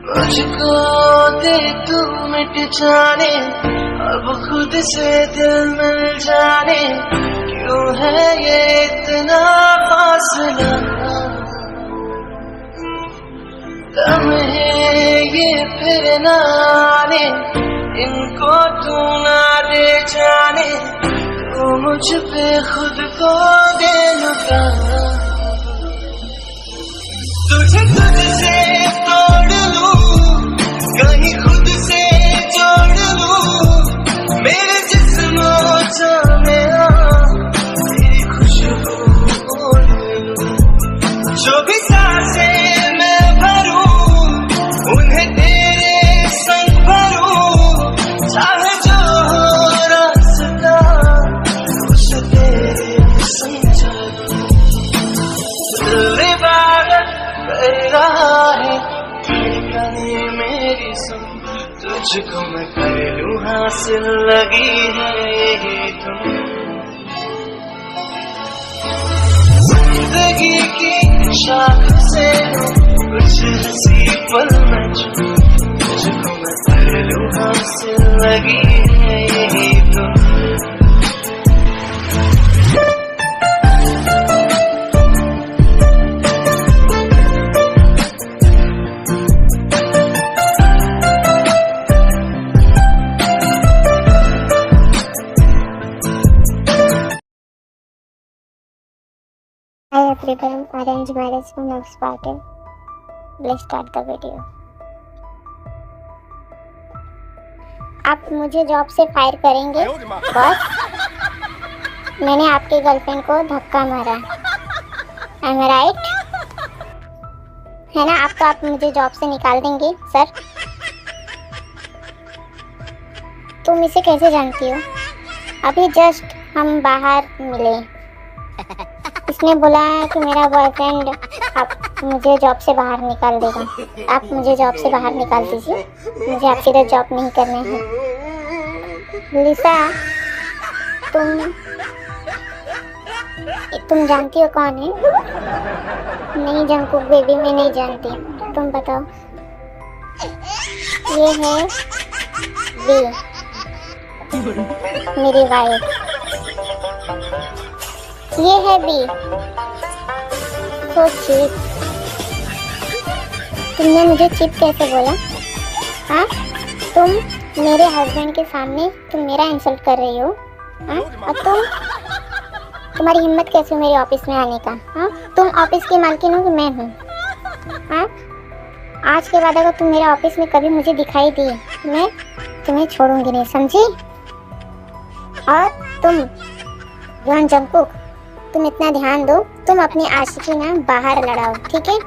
मुझको दे तू मिट जाने, अब खुद से दिल मिल जाने, क्यों है ये इतना फासला। दम है ये फिर न आने, इनको तू ना ले जाने, तू मुझ पे खुद को दे लुटा। तुझे तुझसे तोड़ लूं, कहीं खुद से जोड़ लूं, मेरे जिस्म में तेरी खुशबू ले लूं। जो भी सांसें मैं भरूं, उन्हें तेरे संग भरूं, चाहे जो हो रास्ता उसे तेरे संग चलूं। दिल इबादत कर रहा है, धड़कने मेरी सुन, तुझको मैं कर लूं हासिल, लगी है यही तुम। जिंदगी की शाख से कुछ हंसी पल में छू, तुझको मैं कर लूं हासिल, लगी है यही तुम। I have prepared arranged marriage for next party. Let's start the video. आप मुझे जॉब से फायर करेंगे बस? मैंने आपकी गर्लफ्रेंड को धक्का मारा, एम आई राइट? है ना? आप मुझे जॉब से निकाल देंगे सर? तुम इसे कैसे जानती हो? अभी जस्ट हम बाहर मिले, इसने बोला है कि मेरा बॉयफ्रेंड आप मुझे जॉब से बाहर निकाल देगा। आप मुझे जॉब से बाहर निकाल दीजिए, मुझे आपके लिए जॉब नहीं करना है। लिसा, तुम जानती हो कौन है? नहीं जंकुक बेबी, मैं नहीं जानती, तुम बताओ। ये है बी, मेरी वाइफ। ये है बी, तो चीप। तुमने मुझे चीप कैसे बोला? हाँ, तुम मेरे हस्बैंड के सामने तुम मेरा इंसल्ट कर रही हो? हाँ, और तुम्हारी हिम्मत कैसे मेरे ऑफिस में आने का? हाँ, तुम ऑफिस की मालकिन हो कि मैं हूँ? हाँ, आज के बाद अगर तुम मेरे ऑफिस में कभी मुझे दिखाई दी, मैं तुम्हें छोड़ूंगी नहीं, समझी? और तुम जॉन जंकुक, तुम इतना ध्यान दो, तुम अपनी आशिकी ना बाहर लड़ाओ, ठीक है?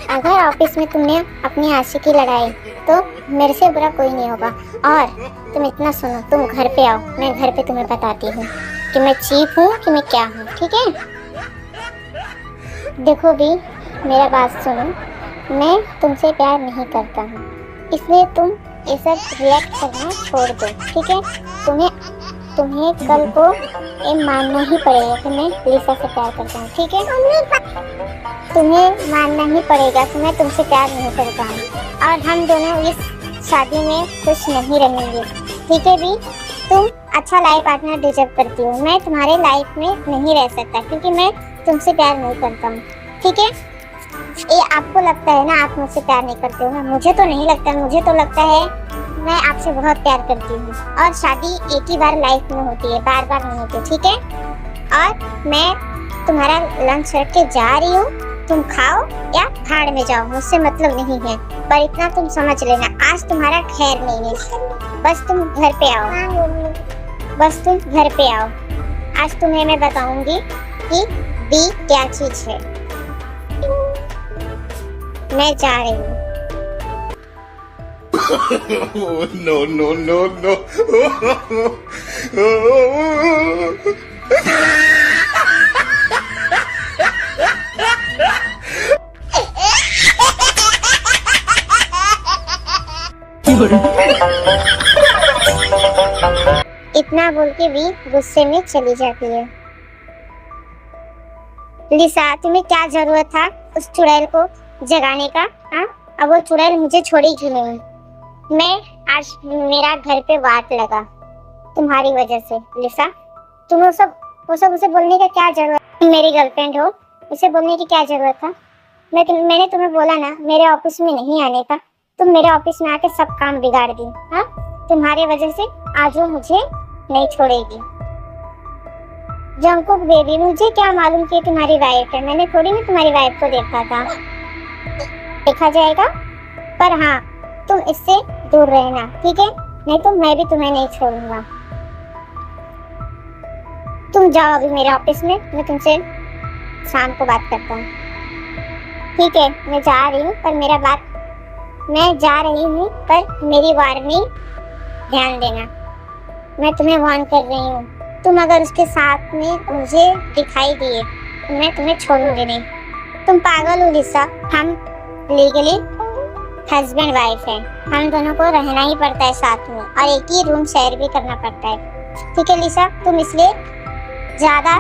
अगर ऑफिस में तुमने अपनी आशिकी लड़ाई तो मेरे से बुरा कोई नहीं होगा। और तुम इतना सुनो, तुम घर पे आओ, मैं घर पे तुम्हें बताती हूँ कि मैं चीप हूँ कि मैं क्या हूँ, ठीक है? देखो भी, मेरा बात सुनो, मैं तुमसे प्यार नहीं करता हूँ, इसलिए तुम ये सब रिएक्ट करना छोड़ दो, ठीक है? तुम्हें कल को ये मानना ही पड़ेगा कि मैं लिसा से प्यार करता हूँ, ठीक है? तुम्हें मानना ही पड़ेगा कि मैं तुमसे प्यार नहीं करता हूँ, और हम दोनों इस शादी में खुश नहीं रहेंगे, ठीक है भी? तुम अच्छा लाइफ पार्टनर डिजर्व करती हो, मैं तुम्हारे लाइफ में नहीं रह सकता क्योंकि मैं तुमसे प्यार नहीं करता हूँ, ठीक है? ये आपको लगता है ना आप मुझसे प्यार नहीं करते हो ना, मुझे तो नहीं लगता, मुझे तो लगता है मैं आपसे बहुत प्यार करती हूँ। और शादी एक ही बार लाइफ में होती है, बार बार नहीं होती, ठीक है? और मैं तुम्हारा लंच रख के जा रही हूँ, तुम खाओ या भाड़ में जाओ, मुझसे मतलब नहीं है, पर इतना तुम समझ लेना, आज तुम्हारा खैर नहीं है, बस तुम घर पे आओ, बस तुम घर पे आओ। आज तुम्हें मैं बताऊंगी कि बी क्या चीज है। मैं जा रही हूँ। No, no, no, no. इतना बोल के भी गुस्से में चली जाती है। लिसा, तुम्हें क्या जरूरत था उस चुड़ैल को जगाने का? हाँ, अब वो चुड़ैल मुझे छोड़ेगी नहीं। मैं आज मेरा घर पे वाट लगा तुम्हारी वजह से लिसा। तुम वो सब उसे बोलने का क्या जरूरत, तुम मेरी गर्लफ्रेंड हो, उसे बोलने की क्या जरूरत था। मैंने तुम्हें बोला ना मेरे ऑफिस में नहीं आने का, तुम मेरे ऑफिस में आके सब काम बिगाड़ दी। हाँ, तुम्हारी वजह से आज वो मुझे नहीं छोड़ेगी। जंकुक बेबी, मुझे क्या मालूम कि तुम्हारी वाइफ है, मैंने थोड़ी ना तुम्हारी वाइफ को देखा था। देखा जाएगा, पर हाँ तुम इससे दूर रहना, ठीक है, नहीं तो मैं भी तुम्हें नहीं छोड़ूंगा। तुम जाओ अभी मेरे ऑफिस में, मैं तुमसे शाम को बात करता हूँ। ठीक है, मैं जा रही हूँ, पर मैं जा रही हूँ, पर मेरी वार्निंग ध्यान देना। मैं तुम्हें वार्न कर रही हूँ, तुम अगर उसके साथ में मुझे दिखाई दिए तो मैं तुम्हें छोड़ूंगी नहीं। तुम पागल हो लिसा, हम लीगली हस्बैंड वाइफ हैं, हम दोनों को रहना ही पड़ता है साथ में और एक ही रूम शेयर भी करना पड़ता है। ठीक है लिसा, तुम इसलिए ज्यादा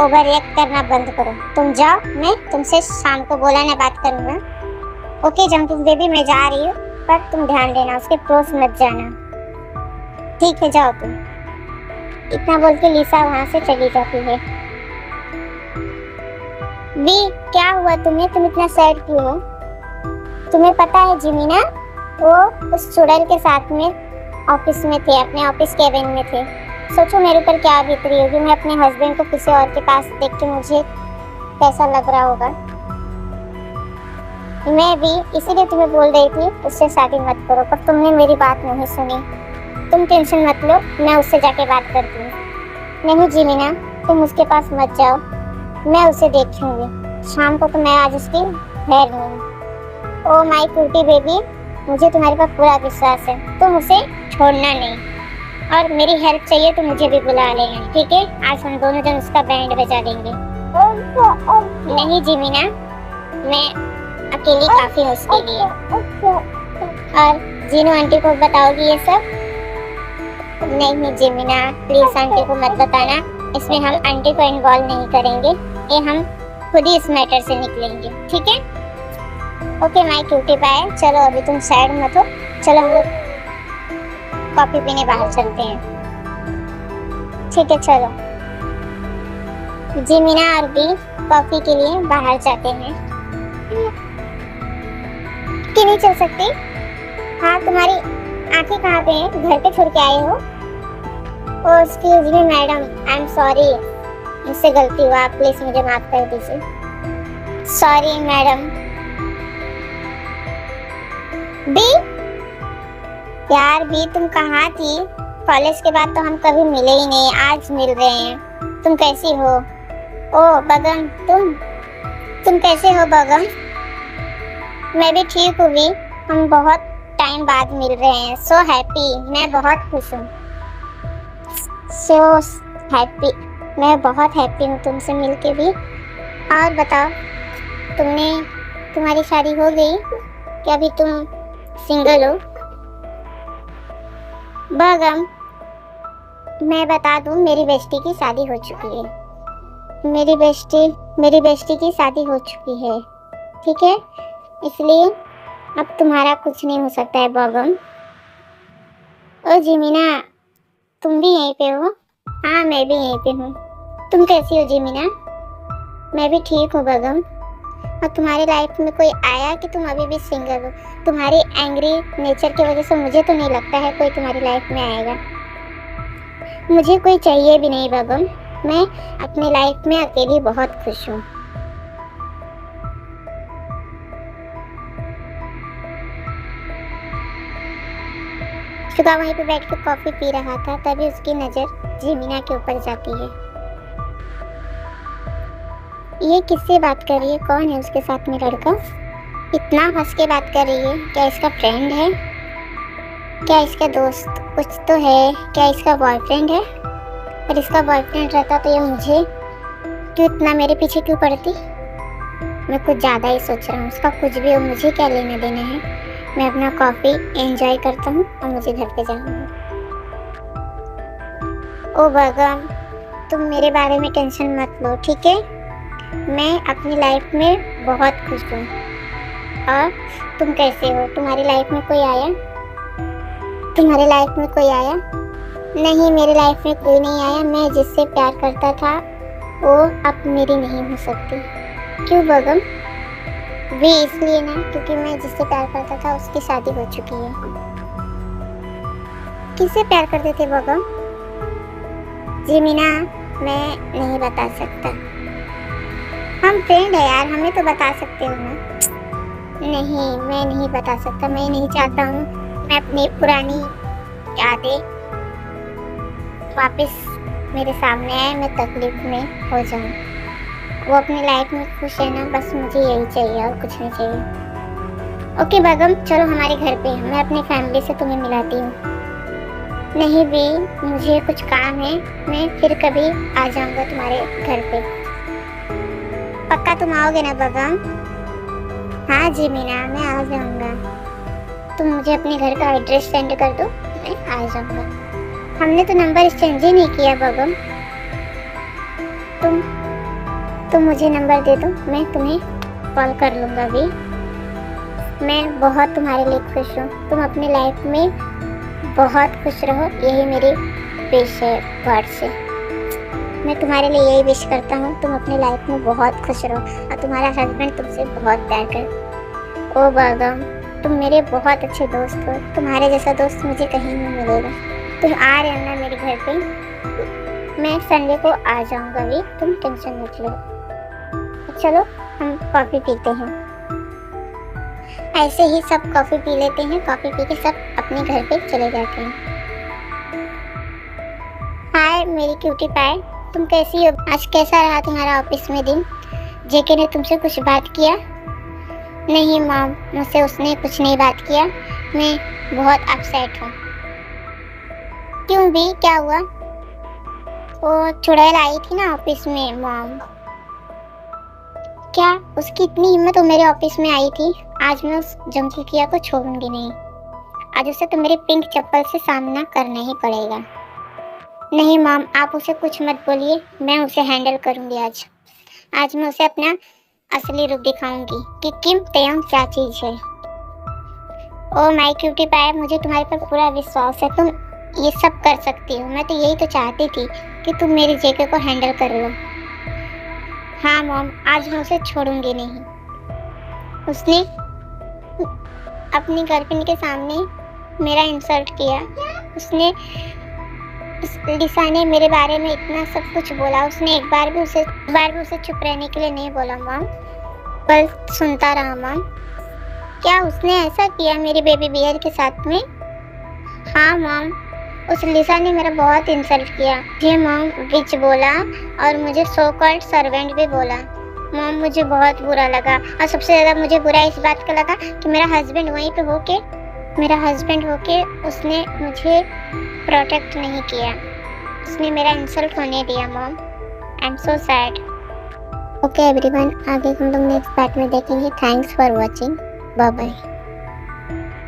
ओवर रिएक्ट करना बंद करो। तुम जाओ, मैं तुमसे शाम को बोला ना बात करूंगा। ओके जंकुक बेबी, मैं जा रही हूँ, पर तुम ध्यान देना, उसके पड़ोस मत जाना। ठीक है, जाओ तुम। इतना बोल के लिसा वहां से चली जाती है। बी, क्या हुआ तुम्हें, तुम इतना सैड क्यों हो? तुम्हें पता है जिमीना, वो उस चुड़ैल के साथ में ऑफिस में थे, अपने ऑफिस केबिन में थे। सोचो मेरे ऊपर क्या बीत रही होगी, मैं अपने हस्बैंड को किसी और के पास देख के मुझे कैसा लग रहा होगा। मैं भी इसीलिए तुम्हें बोल रही थी उससे शादी मत करो, पर तुमने मेरी बात नहीं सुनी। तुम टेंशन मत लो, मैं उससे जाके बात करती हूँ। नहीं जिमीना, तुम उसके पास मत जाओ, मैं उसे देखूंगी शाम को, तो मैं आज उसकी खैर नहीं। ओ माय क्यूटी बेबी, मुझे तुम्हारे पर पूरा विश्वास है, तुम उसे छोड़ना नहीं, और मेरी हेल्प चाहिए तो मुझे भी बुला लेना, ठीक है? आज हम दोनों जन उसका बैंड बजा देंगे। नहीं जिमीना, मैं अकेली काफी हूँ उसके लिए। और जीनू आंटी को बताओगी ये सब? नहीं जिमीना, प्लीज आंटी को मत बताना, इसमें हम आंटी को इन्वॉल्व नहीं करेंगे, ये हम खुद ही इस मैटर से निकलेंगे, ठीक है? Okay my cutie, bye. चलो अभी तुम सैड मत हो, चलो हम लोग कॉफी पीने बाहर चलते हैं। ठीक है चलो। जिमीना और बी कॉफी के लिए बाहर जाते हैं। क्यों नहीं चल सकती? हाँ, तुम्हारी आंखें कहाँ पे हैं? घर पे छोड़ के आए हो? Oh excuse me madam, I am sorry, मुझसे गलती हुआ, प्लीज मुझे माफ कर दीजिए। Sorry madam. बी, यार बी तुम कहाँ थी? कॉलेज के बाद तो हम कभी मिले ही नहीं, आज मिल रहे हैं। तुम कैसी हो? ओह बगम, तुम कैसे हो बगम? मैं भी ठीक हूँ बी, हम बहुत टाइम बाद मिल रहे हैं। सो हैप्पी, मैं बहुत खुश हूँ। सो हैप्पी, मैं बहुत हैप्पी हूँ तुमसे मिलके भी। और बताओ, तुम्हारी शादी हो गई क्या? अभी तुम सिंगल हो? बगम, मैं बता दूं, मेरी बेस्टी की शादी हो चुकी है। मेरी बेस्टी की शादी हो चुकी है, ठीक है? इसलिए अब तुम्हारा कुछ नहीं हो सकता है बगम। ओ जिमीना, तुम भी यहीं पे हो? हाँ मैं भी यहीं पे हूँ। तुम कैसी हो जिमीना? मैं भी ठीक हूँ बगम। और तुम्हारी लाइफ में कोई आया कि तुम अभी भी सिंगल हो? तुम्हारी एंग्री नेचर की वजह से मुझे तो नहीं लगता है कोई तुम्हारी लाइफ में आएगा। मुझे कोई चाहिए भी नहीं बगम, मैं अपनी लाइफ में अकेली बहुत खुश हूँ। सुबह वहीं पे बैठ के कॉफी पी रहा था, तभी उसकी नजर जिमीना के ऊपर जाती है। ये किससे बात कर रही है? कौन है उसके साथ में लड़का? इतना हंस के बात कर रही है। क्या इसका फ्रेंड है? क्या इसका दोस्त कुछ तो है? क्या इसका बॉयफ्रेंड है? और इसका बॉयफ्रेंड रहता तो ये मुझे क्यों इतना मेरे पीछे क्यों पड़ती? मैं कुछ ज़्यादा ही सोच रहा हूँ। उसका कुछ भी हो, मुझे क्या लेना देना है। मैं अपना कॉफ़ी एंजॉय करता हूँ और मुझे घर पे जाना है। ओ भगवान, तुम मेरे बारे में टेंशन मत लो, ठीक है? मैं अपनी लाइफ में बहुत खुश हूँ। और तुम कैसे हो? तुम्हारी लाइफ में कोई आया? तुम्हारी लाइफ में कोई आया? नहीं, मेरी लाइफ में कोई नहीं आया। मैं जिससे प्यार करता था वो अब मेरी नहीं हो सकती। क्यों बगम? भी इसलिए ना, क्योंकि मैं जिससे प्यार करता था उसकी शादी हो चुकी है। किससे प्यार करते थे बगम? जी मीना, मैं नहीं बता सकता। हम फ्रेंड है यार, हमें तो बता सकते हो ना। नहीं, मैं नहीं बता सकता। मैं नहीं चाहता हूँ मैं अपनी पुरानी यादें वापस मेरे सामने आए, मैं तकलीफ में हो जाऊँ। वो अपनी लाइफ में खुश है ना, बस मुझे यही चाहिए और कुछ नहीं चाहिए। ओके बगम, चलो हमारे घर पे, मैं अपनी फैमिली से तुम्हें मिलाती हूँ। नहीं भी, मुझे कुछ काम है, मैं फिर कभी आ जाऊँगा तुम्हारे घर पे। पक्का तुम आओगे ना बगम? हाँ जी मीना, मैं आ जाऊँगा। तुम मुझे अपने घर का एड्रेस सेंड कर दो, मैं आ जाऊँगा। हमने तो नंबर एक्सचेंज ही नहीं किया बगम। तुम मुझे नंबर दे दो, मैं तुम्हें कॉल कर लूँगा अभी। मैं बहुत तुम्हारे लिए खुश हूँ। तुम अपनी लाइफ में बहुत खुश रहो, यही मेरी विश है गॉड से। मैं तुम्हारे लिए यही विश करता हूँ, तुम अपनी लाइफ में बहुत खुश रहो और तुम्हारा हस्बैंड तुमसे बहुत प्यार करे। ओ बगम, तुम मेरे बहुत अच्छे दोस्त हो। तुम्हारे जैसा दोस्त मुझे कहीं नहीं मिलेगा। तुम आ रहे हो ना मेरे घर पे? मैं संडे को आ जाऊँगा अभी, तुम टेंशन मत लो। चलो हम कॉफ़ी पीते हैं। ऐसे ही सब कॉफ़ी पी लेते हैं। कॉफ़ी पी के सब अपने घर पे चले जाते हैं। हाय मेरी क्यूटी पाई, तुम कैसी हो? आज कैसा रहा तुम्हारा ऑफिस में दिन? जेके ने तुमसे कुछ बात किया? नहीं मॉम, मुझसे उसने कुछ नहीं बात किया। मैं बहुत अपसेट हूँ। क्यों भी, क्या हुआ? वो चुड़ैल आई थी ना ऑफिस में मॉम। क्या उसकी इतनी हिम्मत? वो मेरे ऑफिस में आई थी। आज मैं उस जंकुकिया को छोड़ूंगी नहीं। आज उसे तो मेरी पिंक चप्पल से सामना करना ही पड़ेगा। नहीं मॉम, आप उसे कुछ मत बोलिए, मैं उसे हैंडल करूंगी। आज मैं उसे अपना असली रूप दिखाऊंगी कि किम तेयंग क्या चीज़ है। ओ माय क्यूटी पाई, मुझे तुम्हारे पर पूरा विश्वास है। तुम ये सब कर सकती हो। मैं तो यही तो चाहती थी कि तुम मेरी जेके को हैंडल कर लो। हाँ मॉम, आज मैं उसे छोड़ूंगी नहीं। उसने अपनी गर्लफ्रेंड के सामने मेरा इंसल्ट किया। लिसा ने मेरे बारे में इतना सब कुछ बोला। उसने एक बार भी उसे चुप रहने के लिए नहीं बोला मॉम, पर सुनता रहा मॉम। क्या उसने ऐसा किया मेरी बेबी बियर के साथ में? हाँ मॉम, उस लिसा ने मेरा बहुत इंसल्ट किया। मुझे मॉम विच बोला और मुझे सो कॉल्ड सर्वेंट भी बोला। मॉम मुझे बहुत बुरा लगा और सबसे ज़्यादा मुझे बुरा इस बात का लगा कि मेरा हस्बैंड वहीं पे होके उसने मुझे प्रोटेक्ट नहीं किया। उसने मेरा इंसल्ट होने दिया mom. I am so sad. Okay everyone, आगे हम लोग नेक्स्ट पार्ट में देखेंगे। Thanks for watching, bye bye.